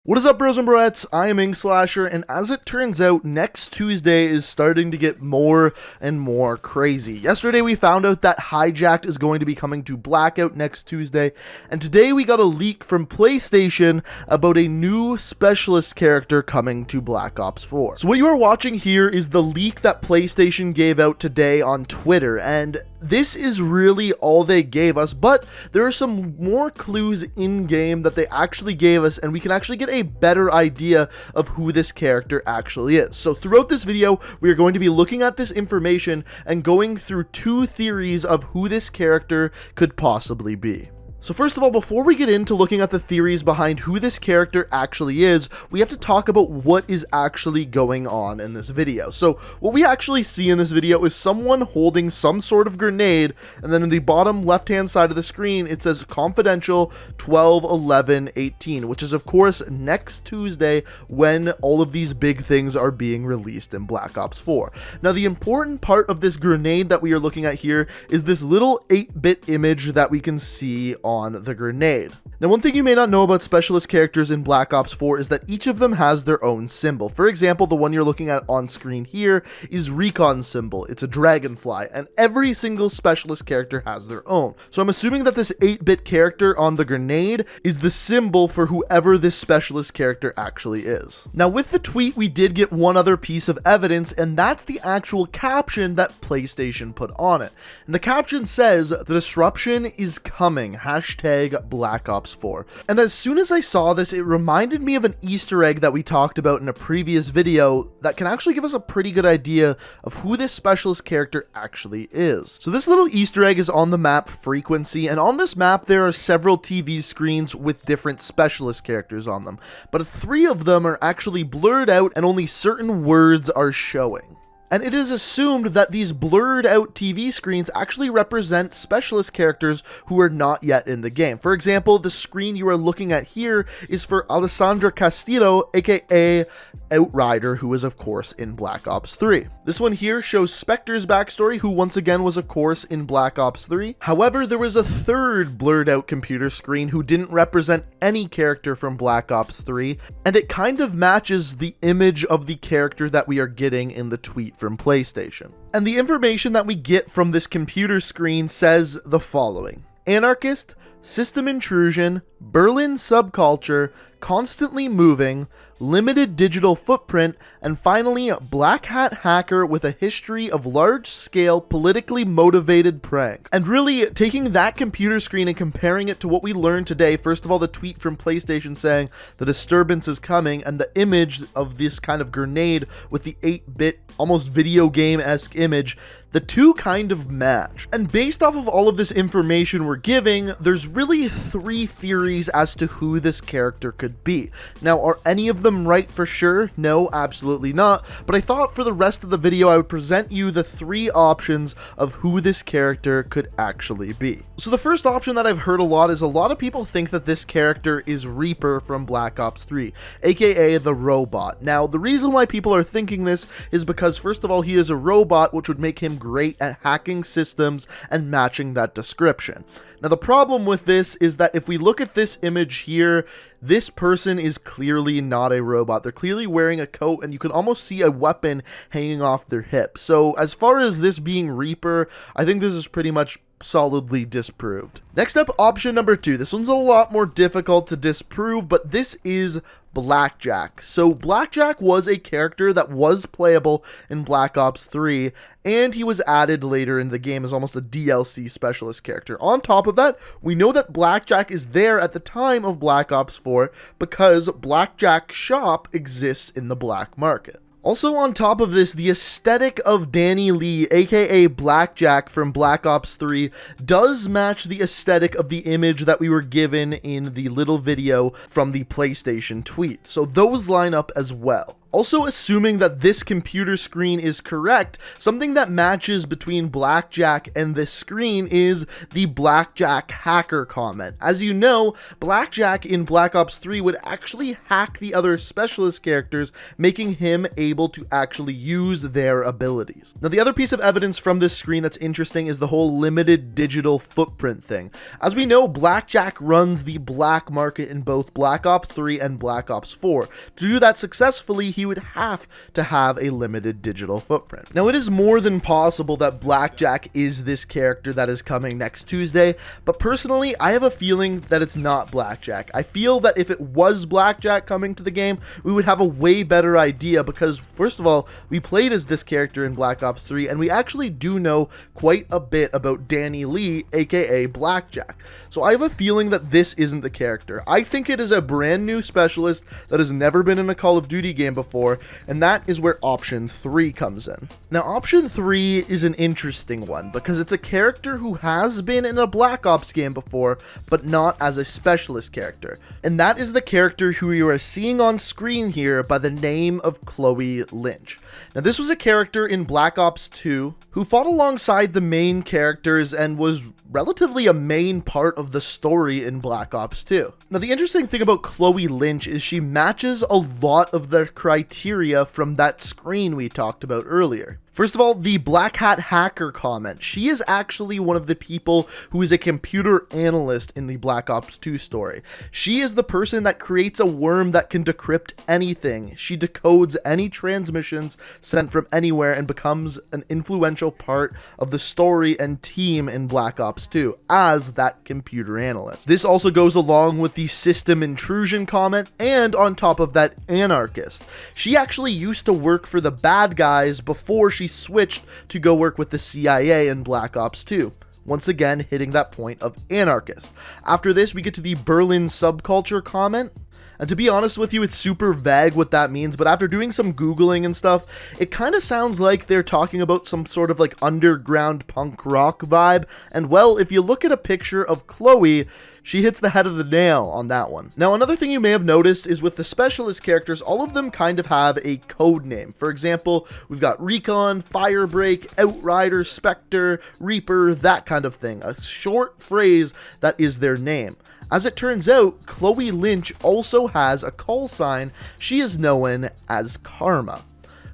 What is up, bros and broettes? I am Inkslasher, and as it turns out, next Tuesday is starting to get more and more crazy. Yesterday we found out that Hijacked is going to be coming to Blackout next Tuesday, and today we got a leak from PlayStation about a new specialist character coming to Black Ops 4. So what you are watching here is the leak that PlayStation gave out today on Twitter, and this is really all they gave us, but there are some more clues in-game that they actually gave us, and we can actually get a better idea of who this character actually is. So throughout this video, we are going to be looking at this information and going through two theories of who this character could possibly be. So first of all, before we get into looking at the theories behind who this character actually is, we have to talk about what is actually going on in this video. So what we actually see in this video is someone holding some sort of grenade, and then in the bottom left-hand side of the screen, it says confidential 12/11/18, which is of course next Tuesday when all of these big things are being released in Black Ops 4. Now the important part of this grenade that we are looking at here is this little 8-bit image that we can see on the grenade. Now, one thing you may not know about specialist characters in Black Ops 4 is that each of them has their own symbol. For example, the one you're looking at on screen here is Recon's symbol. It's a dragonfly, and every single specialist character has their own. So I'm assuming that this 8-bit character on the grenade is the symbol for whoever this specialist character actually is. Now, with the tweet, we did get one other piece of evidence, and that's the actual caption that PlayStation put on it. And the caption says, "The disruption is coming. Hashtag Black Ops 4. And as soon as I saw this, it reminded me of an Easter egg that we talked about in a previous video that can actually give us a pretty good idea of who this specialist character actually is. So this little Easter egg is on the map Frequency, and on this map there are several TV screens with different specialist characters on them, but 3 of them are actually blurred out and only certain words are showing. And it is assumed that these blurred out TV screens actually represent specialist characters who are not yet in the game. For example, the screen you are looking at here is for Alessandra Castillo, aka Outrider, who is of course in Black Ops 3. This one here shows Spectre's backstory, who once again was of course in Black Ops 3. However, there was a third blurred out computer screen who didn't represent any character from Black Ops 3, and it kind of matches the image of the character that we are getting in the tweet from PlayStation. And the information that we get from this computer screen says the following: anarchist, system intrusion, Berlin subculture, constantly moving, limited digital footprint, and finally, black hat hacker with a history of large-scale, politically motivated pranks. And really, taking that computer screen and comparing it to what we learned today, first of all, the tweet from PlayStation saying the disturbance is coming, and the image of this kind of grenade with the 8-bit, almost video game-esque image, the two kind of match. And based off of all of this information we're giving, there's really 3 theories as to who this character could be. Now, are any of them right for sure? No, absolutely not. But I thought for the rest of the video, I would present you the 3 options of who this character could actually be. So the first option that I've heard a lot is a lot of people think that this character is Reaper from Black Ops 3, aka the robot. Now, the reason why people are thinking this is because, first of all, he is a robot, which would make him great at hacking systems and matching that description. Now, the problem with this is that if we look at this image here, this person is clearly not a robot. They're clearly wearing a coat, and you can almost see a weapon hanging off their hip. So as far as this being Reaper, I think this is pretty much solidly disproved. Next up, option number 2. This one's a lot more difficult to disprove, but this is Blackjack. So Blackjack was a character that was playable in Black Ops 3, and he was added later in the game as almost a DLC specialist character. On top of that, we know that Blackjack is there at the time of Black Ops 4 because Blackjack's shop exists in the black market. Also on top of this, the aesthetic of Danny Lee, aka Blackjack from Black Ops 3, does match the aesthetic of the image that we were given in the little video from the PlayStation tweet. So those line up as well. Also, assuming that this computer screen is correct, something that matches between Blackjack and this screen is the Blackjack hacker comment. As you know, Blackjack in Black Ops 3 would actually hack the other specialist characters, making him able to actually use their abilities. Now, the other piece of evidence from this screen that's interesting is the whole limited digital footprint thing. As we know, Blackjack runs the black market in both Black Ops 3 and Black Ops 4. To do that successfully, he would have to have a limited digital footprint. Now, it is more than possible that Blackjack is this character that is coming next Tuesday, but personally, I have a feeling that it's not Blackjack. I feel that if it was Blackjack coming to the game, we would have a way better idea because, first of all, we played as this character in Black Ops 3, and we actually do know quite a bit about Danny Lee, aka Blackjack. So I have a feeling that this isn't the character. I think it is a brand new specialist that has never been in a Call of Duty game before, and that is where option 3 comes in. Now, option 3 is an interesting one because it's a character who has been in a Black Ops game before, but not as a specialist character. And that is the character who you are seeing on screen here by the name of Chloe Lynch. Now, this was a character in Black Ops 2 who fought alongside the main characters and was relatively a main part of the story in Black Ops 2. Now, the interesting thing about Chloe Lynch is she matches a lot of the criteria from that screen we talked about earlier. First of all, the Black Hat hacker comment. She is actually one of the people who is a computer analyst in the Black Ops 2 story. She is the person that creates a worm that can decrypt anything. She decodes any transmissions sent from anywhere and becomes an influential part of the story and team in Black Ops 2 as that computer analyst. This also goes along with the system intrusion comment, and on top of that, anarchist. She actually used to work for the bad guys before she switched to go work with the CIA in Black Ops 2. Once again, hitting that point of anarchist. After this, we get to the Berlin subculture comment. And to be honest with you, it's super vague what that means, but after doing some Googling and stuff, it kind of sounds like they're talking about some sort of like underground punk rock vibe. And well, if you look at a picture of Chloe, she hits the head of the nail on that one. Now, another thing you may have noticed is with the specialist characters, all of them kind of have a code name. For example, we've got Recon, Firebreak, Outrider, Spectre, Reaper, that kind of thing. A short phrase that is their name. As it turns out, Chloe Lynch also has a call sign. She is known as Karma.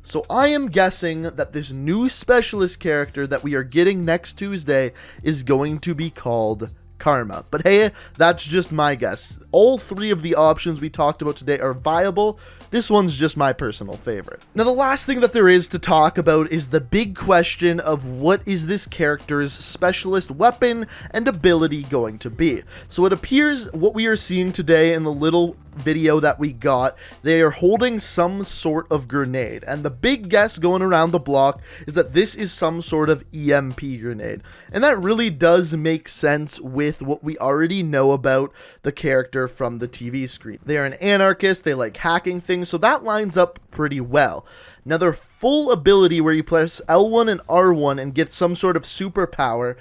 So I am guessing that this new specialist character that we are getting next Tuesday is going to be called Karma. But hey, that's just my guess. All three of the options we talked about today are viable. This one's just my personal favorite. Now, the last thing that there is to talk about is the big question of what is this character's specialist weapon and ability going to be. So it appears what we are seeing today in the little video that we got, they are holding some sort of grenade, and the big guess going around the block is that this is some sort of EMP grenade, and that really does make sense with what we already know about the character from the TV screen. They are an anarchist, they like hacking things, so that lines up pretty well. Now, their full ability where you press L1 and R1 and get some sort of superpower,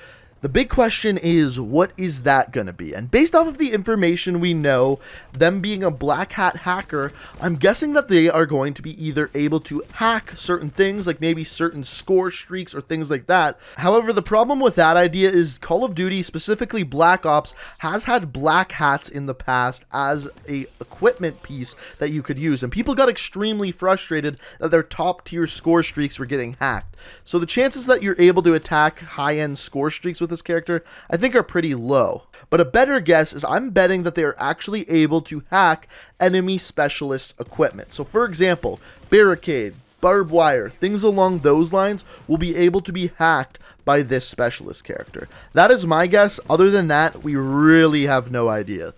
the big question is, what is that going to be? And based off of the information we know, them being a Black Hat hacker, I'm guessing that they are going to be either able to hack certain things, like maybe certain score streaks or things like that. However, the problem with that idea is Call of Duty, specifically Black Ops, has had black hats in the past as a equipment piece that you could use. And people got extremely frustrated that their top tier score streaks were getting hacked. So the chances that you're able to attack high-end score streaks with this character, I think, are pretty low. But a better guess is I'm betting that they are actually able to hack enemy specialist equipment. So for example, barricade, barbed wire, things along those lines will be able to be hacked by this specialist character. That is my guess. Other than that, we really have no idea.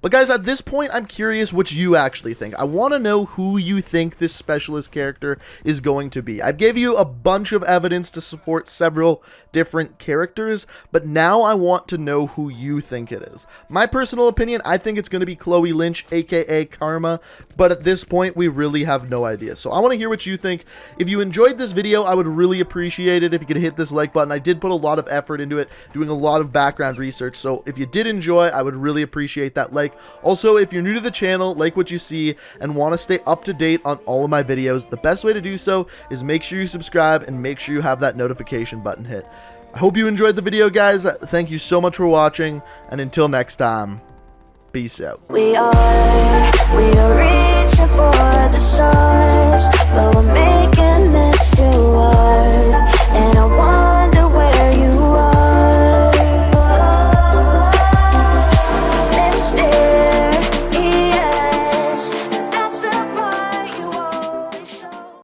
But guys, at this point, I'm curious what you actually think. I want to know who you think this specialist character is going to be. I've gave you a bunch of evidence to support several different characters, but now I want to know who you think it is. My personal opinion, I think it's going to be Chloe Lynch, aka Karma, but at this point, we really have no idea. So I want to hear what you think. If you enjoyed this video, I would really appreciate it if you could hit this like button. I did put a lot of effort into it, doing a lot of background research, so if you did enjoy, I would really appreciate that like. like. Also, if you're new to the channel, like what you see, and want to stay up to date on all of my videos, the best way to do so is make sure you subscribe and make sure you have that notification button hit. I hope you enjoyed the video, guys. Thank you so much for watching, and until next time, peace out. We are real.